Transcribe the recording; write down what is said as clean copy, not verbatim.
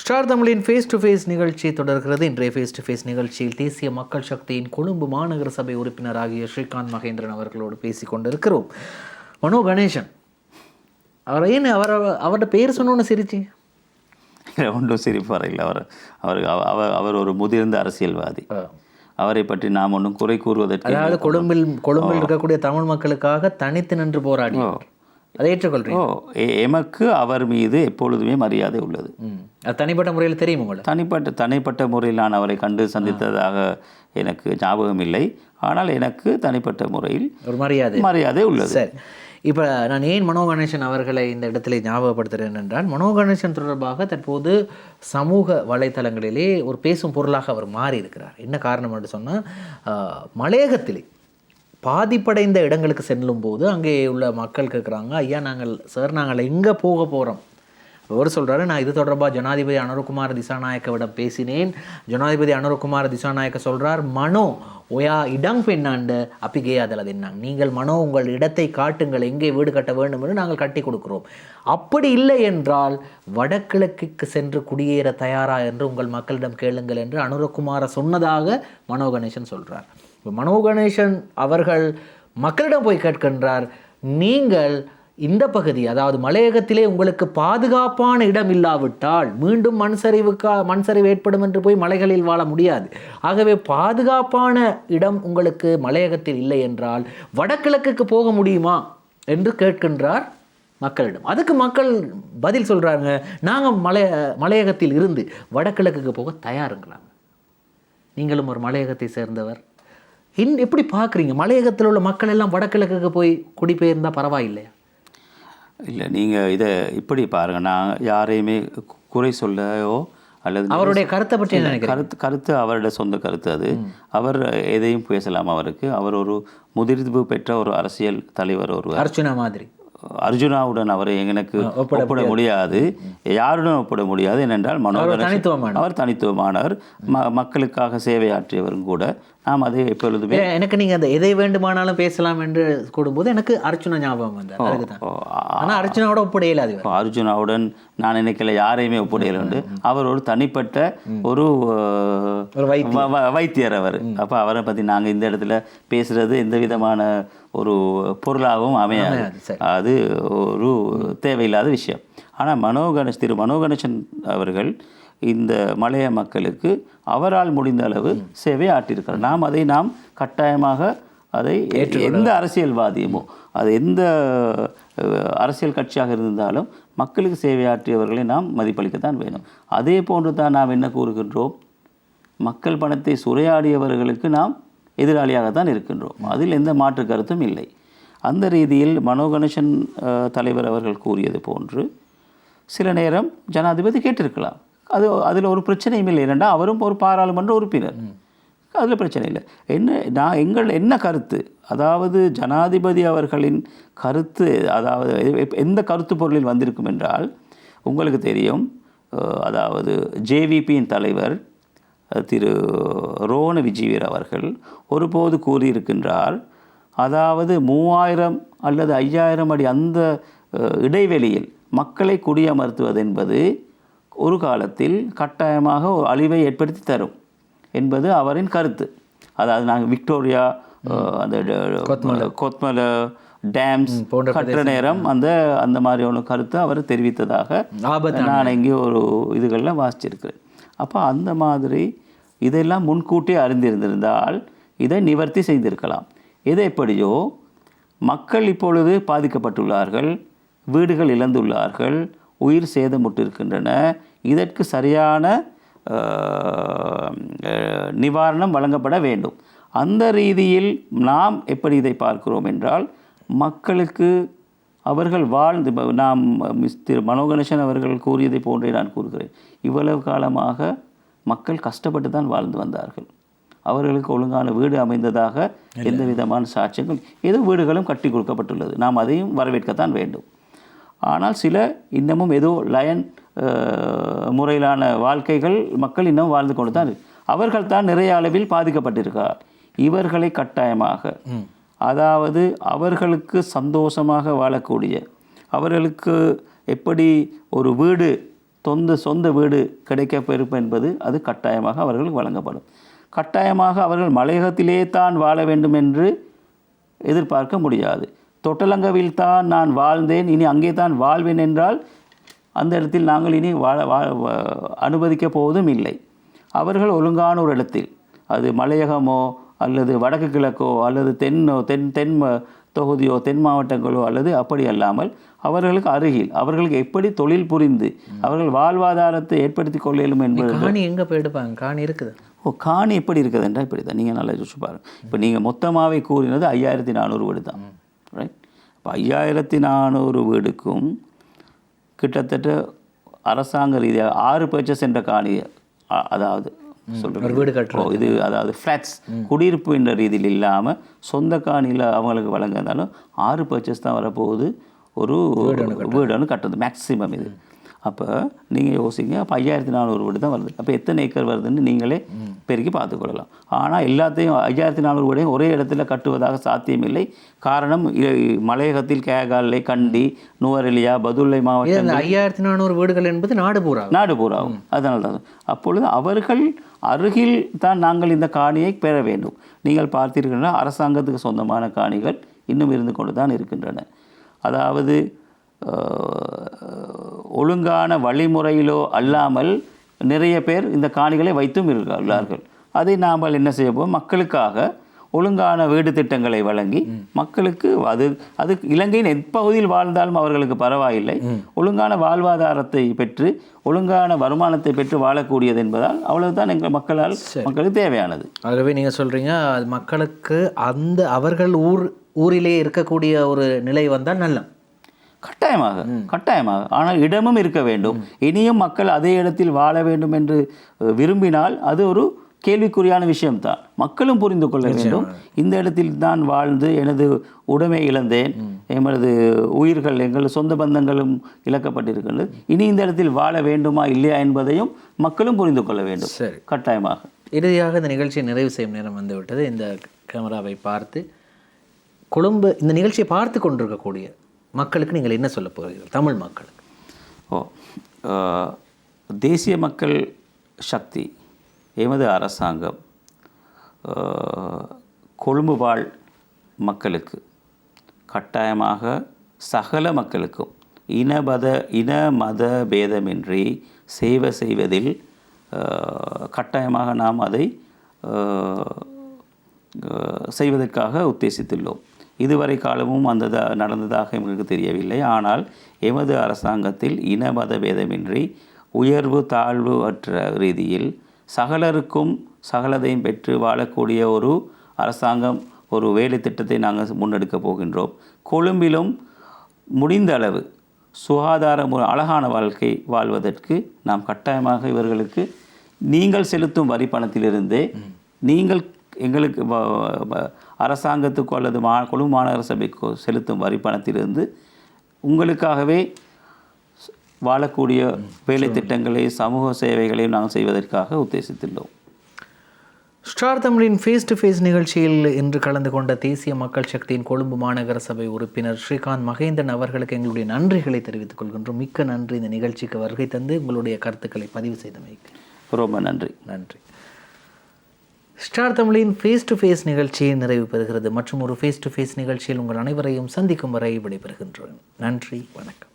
Star தமிழின் face to face நிகழ்ச்சி தொடர்கிறது. இன்றைய ஃபேஸ் டு ஃபேஸ் நிகழ்ச்சியில் தேசிய மக்கள் சக்தியின் கொழும்பு மாநகர சபை உறுப்பினராகிய ஸ்ரீகாந்த் மகேந்திரன் அவர்களோடு பேசி கொண்டிருக்கிறோம். மனோ கணேசன் அவரை ஏன் அவரோட பேர் சொன்னோன்னு சிரிச்சிங்க? ஒன்றும் சிரிப்பார் இல்லை. அவர் ஒரு முதிர்ந்த அரசியல்வாதி. அவரை பற்றி நாம் ஒன்றும் குறை கூறுவதற்கு, அதாவது கொழும்பில் இருக்கக்கூடிய தமிழ் மக்களுக்காக தனித்து நின்று போராடி அதை ஏற்றுக்கொள்றீங்க? எமக்கு அவர் மீது எப்பொழுதுமே மரியாதை உள்ளது. அது தனிப்பட்ட முறையில் தெரியும் உங்களுக்கு? தனிப்பட்ட முறையில் நான் அவரை கண்டு சந்தித்ததாக எனக்கு ஞாபகம் இல்லை. ஆனால் எனக்கு தனிப்பட்ட முறையில் ஒரு மரியாதை உள்ளது. சரி, இப்போ நான் ஏன் மனோ கணேசன் அவர்களை இந்த இடத்துல ஞாபகப்படுத்துகிறேன் என்றால், மனோ கணேசன் தொடர்பாக தற்போது சமூக வலைத்தளங்களிலே ஒரு பேசும் பொருளாக அவர் மாறி இருக்கிறார். என்ன காரணம் என்று சொன்னால், மலையகத்திலே பாதிப்படைந்த இடங்களுக்கு செல்லும் போது அங்கே உள்ள மக்கள் கேட்குறாங்க, ஐயா நாங்கள் எங்கே போக போகிறோம்? அவர் சொல்கிறாரு, நான் இது தொடர்பாக ஜனாதிபதி அனுரகுமார திசாநாயக்கவிடம் பேசினேன். ஜனாதிபதி அனுரகுமார திசாநாயக்க சொல்கிறார், மனோ ஒயா இடம் பெண்ணாண்டு அப்பிகே அதில் என்ன, நீங்கள் மனோ உங்கள் இடத்தை காட்டுங்கள், எங்கே வீடு கட்ட வேண்டும் என்று நாங்கள் கட்டி கொடுக்குறோம். அப்படி இல்லை என்றால் வடகிழக்குக்கு சென்று குடியேற தயாரா என்று உங்கள் மக்களிடம் கேளுங்கள் என்று அனுரகுமார சொன்னதாக மனோ கணேசன் சொல்கிறார். இப்போ மனோ கணேசன் அவர்கள் மக்களிடம் போய் கேட்கின்றார், நீங்கள் இந்த பகுதி, அதாவது மலையகத்திலே உங்களுக்கு பாதுகாப்பான இடம் இல்லாவிட்டால் மீண்டும் மண்சரிவு ஏற்படும் என்று போய் மலைகளில் வாழ முடியாது. ஆகவே பாதுகாப்பான இடம் உங்களுக்கு மலையகத்தில் இல்லை என்றால் வடகிழக்குக்கு போக முடியுமா என்று கேட்கின்றார் மக்களிடம். அதுக்கு மக்கள் பதில் சொல்கிறாங்க, நாங்கள் மலையகத்தில் இருந்து வடகிழக்குக்கு போக தயாருங்களாங்க. நீங்களும் ஒரு மலையகத்தை சேர்ந்தவர், எப்படி பார்க்குறீங்க? மலையகத்தில் உள்ள மக்கள் எல்லாம் வடகிழக்குக்கு போய் குடிபெயர்ந்தால் பரவாயில்லையா? இல்லை, நீங்கள் இதை இப்படி பாருங்கள். நான் யாரையுமே குறை சொல்லவோ அல்லது அவருடைய கருத்தை பற்றி கருத்து அவருடைய சொந்த கருத்து. அது அவர் எதையும் பேசலாம். அவர் ஒரு முதிர்வு பெற்ற ஒரு அரசியல் தலைவர். ஒரு அர்ஜுனாவுடன் அவரை எனக்கு ஒப்பிட முடியாது, யாருடன் ஒப்பிட முடியாது. ஏனென்றால் அவர் தனித்துவமானவர், மக்களுக்காக சேவையாற்றியவரும் கூட. நாம் அதை எப்பொழுதுமே, எனக்கு நீங்கள் அந்த எதை வேண்டுமானாலும் பேசலாம் என்று கூடும்போது எனக்கு அர்ஜுனா ஞாபகம் வந்தது. ஆனால் அர்ஜுனாவோட ஒப்பிடையில அர்ஜுனாவுடன் நான் நினைக்கல, யாரையுமே ஒப்பிடையில. அவர் ஒரு தனிப்பட்ட ஒரு வைத்தியர் அவர். அப்போ அவரை பற்றி நாங்கள் இந்த இடத்துல பேசுறது எந்த விதமான ஒரு பொருளாகவும் அமையாது. அது ஒரு தேவையில்லாத விஷயம். ஆனால் திரு மனோ கணேசன் அவர்கள் இந்த மலைய மக்களுக்கு அவரால் முடிந்த அளவு சேவை ஆற்றியிருக்கிறார். நாம் கட்டாயமாக அதை எந்த அரசியல்வாதியுமோ, அது எந்த அரசியல் கட்சியாக இருந்தாலும் மக்களுக்கு சேவையாற்றியவர்களை நாம் மதிப்பளிக்கத்தான் வேணும். அதே போன்று தான் நாம் என்ன கூறுகின்றோம், மக்கள் பணத்தை சுரையாடியவர்களுக்கு நாம் எதிராளியாகத்தான் இருக்கின்றோம். அதில் எந்த மாற்று கருத்தும் இல்லை. அந்த ரீதியில் மனோ கணேசன் தலைவர் அவர்கள் கூறியது போன்று சில நேரம் ஜனாதிபதி கேட்டிருக்கலாம். அதில் ஒரு பிரச்சனையும் இல்லை. ஏனென்றா அவரும் ஒரு பாராளுமன்ற உறுப்பினர், அதில் பிரச்சனை இல்லை. என்ன கருத்து, அதாவது ஜனாதிபதி அவர்களின் கருத்து, அதாவது எந்த கருத்து பொருளில் வந்திருக்கும் என்றால், உங்களுக்கு தெரியும், அதாவது ஜேவிபியின் தலைவர் திரு ரோன விஜயவீர அவர்கள் ஒருபோது கூறியிருக்கின்றார், அதாவது 3000 அல்லது 5000 அடி அந்த இடைவெளியில் மக்களை குடியமர்த்துவது என்பது ஒரு காலத்தில் கட்டாயமாக ஒரு அழிவை ஏற்படுத்தி தரும் என்பது அவரின் கருத்து. அதாவது நாங்கள் விக்டோரியா, அந்த கொத்மல டேம்ஸ் கட்டுற நேரம் அந்த மாதிரியான கருத்தை அவர் தெரிவித்ததாக நான் இங்கே ஒரு இதுகளில் வாசிச்சிருக்கிறேன். அப்போ அந்த மாதிரி இதெல்லாம் முன்கூட்டியே அறிந்திருந்திருந்தால் இதை நிவர்த்தி செய்திருக்கலாம். எது எப்படியோ மக்கள் இப்பொழுது பாதிக்கப்பட்டுள்ளார்கள், வீடுகள் இழந்துள்ளார்கள், உயிர் சேதமுற்றிருக்கின்றன. இதற்கு சரியான நிவாரணம் வழங்கப்பட வேண்டும். அந்த ரீதியில் நாம் எப்படி இதை பார்க்கிறோம் என்றால், மக்களுக்கு அவர்கள் வாழ்ந்து, நாம் திரு மனோ கணேசன் அவர்கள் கூறியதை போன்றே நான் கூறுகிறேன், இவ்வளவு காலமாக மக்கள் கஷ்டப்பட்டு தான் வாழ்ந்து வந்தார்கள். அவர்களுக்கு ஒழுங்கான வீடு அமைந்ததாக எந்த விதமான சாட்சியங்கள், ஏதோ வீடுகளும் கட்டி கொடுக்கப்பட்டுள்ளது. நாம் அதையும் வரவேற்கத்தான் வேண்டும். ஆனால் சில இன்னமும் ஏதோ லயன் முறையிலான வாழ்க்கைகள் மக்கள் இன்னும் வாழ்ந்து கொண்டு தான், அவர்கள் தான் நிறைய அளவில் பாதிக்கப்பட்டிருக்கிறார். இவர்களை கட்டாயமாக, அதாவது அவர்களுக்கு சந்தோஷமாக வாழக்கூடிய, அவர்களுக்கு எப்படி ஒரு வீடு சொந்த வீடு கிடைக்கப்பெறும் என்பது அது கட்டாயமாக அவர்களுக்கு வழங்கப்படும். கட்டாயமாக அவர்கள் மலையகத்திலே தான் வாழ வேண்டும் என்று எதிர்பார்க்க முடியாது. தொட்டலங்கவில் தான் நான் வாழ்ந்தேன், இனி அங்கே தான் வாழ்வேன் என்றால் அந்த இடத்தில் நாங்கள் இனி அனுமதிக்கப் போவதும் இல்லை. அவர்கள் ஒழுங்கான ஒரு இடத்தில், அது மலையகமோ அல்லது வடக்கு கிழக்கோ அல்லது தென் தொகுதியோ தென் மாவட்டங்களோ அல்லது அப்படி அல்லாமல் அவர்களுக்கு அருகில் அவர்களுக்கு எப்படி தொழில் புரிந்து அவர்கள் வாழ்வாதாரத்தை ஏற்படுத்தி கொள்ளும் என்பது. காணி எங்கே போயிடுப்பாங்க? காணி இருக்குது. காணி எப்படி இருக்குது என்றால் இப்படி தான். நீங்கள் நல்லா யோசிச்சு பாருங்கள். இப்போ நீங்கள் மொத்தமாகவே கூறினது 5400 வீடு தான், ரைட்? இப்போ 5400 வீடுக்கும் கிட்டத்தட்ட அரசாங்க ரீதியாக 6 பர்ச்சேஸ் என்ற காணி, அதாவது சொல்கிறேன் வீடு கட்டுறோம், இது அதாவது ஃப்ளாட்ஸ் குடியிருப்பு என்ற ரீதியில் இல்லாமல் சொந்த காணியில் அவங்களுக்கு வழங்கினாலும் 6 பர்ச்சேஸ் தான் வரப்போகுது ஒரு வீடு ஒன்று கட்டுறது மேக்ஸிமம் இது. அப்போ நீங்கள் யோசிங்க, அப்போ 5400 வீடு தான் வருது. அப்போ எத்தனை ஏக்கர் வருதுன்னு நீங்களே பெருக்கி பார்த்துக்கொள்ளலாம். ஆனால் எல்லாத்தையும் 5400 வீடையும் ஒரே இடத்துல கட்டுவதாக சாத்தியமில்லை. காரணம், மலையகத்தில் கேகாலை, கண்டி, நுவரெலியா, பதுளை மாவட்டம் 5400 வீடுகள் என்பது நாடு பூராவும். அதனால தான் அப்பொழுது அவர்கள் அருகில் தான் நாங்கள் இந்த காணியை பெற வேண்டும். நீங்கள் பார்த்தீர்கள்னா அரசாங்கத்துக்கு சொந்தமான காணிகள் இன்னும் இருந்து கொண்டு தான் இருக்கின்றன. அதாவது ஒழுங்கான வழிமுறையிலோ அல்லாமல் நிறைய பேர் இந்த காணிகளை வைத்தும் இருக்கிறார்கள். அதை நாம் என்ன செய்யப்போம், மக்களுக்காக ஒழுங்கான வீடு திட்டங்களை வழங்கி மக்களுக்கு அது இலங்கையின் எப்பகுதியில் வாழ்ந்தாலும் அவர்களுக்கு பரவாயில்லை, ஒழுங்கான வாழ்வாதாரத்தை பெற்று ஒழுங்கான வருமானத்தை பெற்று வாழக்கூடியது என்பதால் அவ்வளவுதான் எங்கள் மக்களுக்கு தேவையானது. ஆகவே நீங்கள் சொல்கிறீங்க மக்களுக்கு அவர்கள் ஊரிலே இருக்கக்கூடிய ஒரு நிலை வந்தால் நல்ல கட்டாயமாக ஆனால் இடமும் இருக்க வேண்டும். இனியும் மக்கள் அதே இடத்தில் வாழ வேண்டும் என்று விரும்பினால் அது ஒரு கேள்விக்குறியான விஷயம்தான். மக்களும் புரிந்து கொள்ள வேண்டும், இந்த இடத்தில் தான் வாழ்ந்து எனது உடைமை இழந்தேன், எமது உயிர்கள் எங்கள் சொந்த பந்தங்களும் இழக்கப்பட்டிருக்கின்றது, இனி இந்த இடத்தில் வாழ வேண்டுமா இல்லையா என்பதையும் மக்களும் புரிந்து கொள்ள வேண்டும். கட்டாயமாக. இறுதியாக இந்த நிகழ்ச்சியை நிறைவு செய்யும் நேரம் வந்துவிட்டது. இந்த கேமராவை பார்த்து இந்த நிகழ்ச்சியை பார்த்து கொண்டிருக்கக்கூடிய மக்களுக்கு நீங்கள் என்ன சொல்ல போகிறீர்கள்? தமிழ் மக்களுக்கு. தேசிய மக்கள் சக்தி எமது அரசாங்கம் கொழும்பு வாழ் மக்களுக்கு கட்டாயமாக சகல மக்களுக்கும் இன மத பேதமின்றி சேவை செய்வதில் கட்டாயமாக நாம் அதை செய்வதற்காக உத்தேசித்துள்ளோம். இதுவரை காலமும் நடந்ததாக எங்களுக்கு தெரியவில்லை. ஆனால் எமது அரசாங்கத்தில் இன மத பேதமின்றி உயர்வு தாழ்வு அற்ற ரீதியில் சகலருக்கும் சகலதையும் பெற்று வாழக்கூடிய ஒரு அரசாங்கம், ஒரு வேலை திட்டத்தை நாங்கள் முன்னெடுக்கப் போகின்றோம். கொழும்பிலும் முடிந்த அளவு சுகாதார அழகான வாழ்க்கை வாழ்வதற்கு நாம் கட்டாயமாக இவர்களுக்கு நீங்கள் செலுத்தும் வரி பணத்திலிருந்தே நீங்கள் எங்களுக்கு அரசாங்கத்துக்கோ அல்லது கொழும்பு மாநகர சபைக்கோ செலுத்தும் வரி பணத்திலிருந்து உங்களுக்காகவே வாழக்கூடிய வேலை திட்டங்களை சமூக சேவைகளையும் நாங்கள் செய்வதற்காக உத்தேசித்துள்ளோம். ஸ்டார் தமிழின் ஃபேஸ் டு ஃபேஸ் நிகழ்ச்சியில் இன்று கலந்து கொண்ட தேசிய மக்கள் சக்தியின் கொழும்பு மாநகர சபை உறுப்பினர் ஸ்ரீகாந்த் மகேந்திரன் அவர்களுக்கு எங்களுடைய நன்றிகளை தெரிவித்துக் கொள்கின்றோம். மிக்க நன்றி. இந்த நிகழ்ச்சிக்கு வருகை தந்து உங்களுடைய கருத்துக்களை பதிவு செய்தமைக்கு ரொம்ப நன்றி. ஸ்டார் தமிழின் ஃபேஸ் டு ஃபேஸ் நிகழ்ச்சியை நிறைவு பெறுகிறது. மற்றும் ஒரு ஃபேஸ் டு ஃபேஸ் நிகழ்ச்சியில் உங்கள் அனைவரையும் சந்திக்கும் வரை விடைபெறுகின்றோம். நன்றி, வணக்கம்.